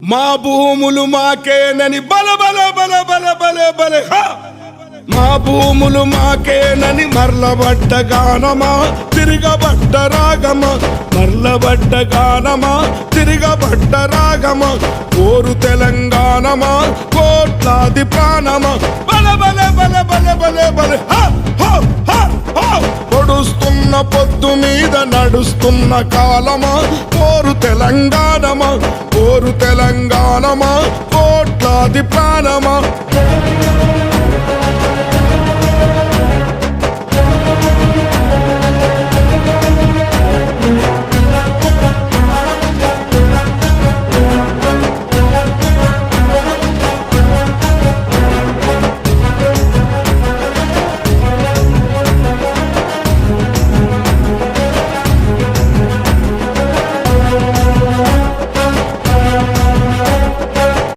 మా భూములు మాకేనని బల బల బల బల బల బల మా భూములు మాకేనని మర్లబడ్డ గానమా తిరగబడ్డ రాగమా మర్లబడ్డ గానమా తిరగబడ్డ రాగమా కోరు తెలంగాణమా కోట్లాది ప్రాణమా బల బల బల బల బల బల పొడుస్తున్న పొద్దు మీద నడుస్తున్న కాలమా కోరు తెలంగాణమా కోరు తెలంగాణమా కోట్లాది ప్రాణమా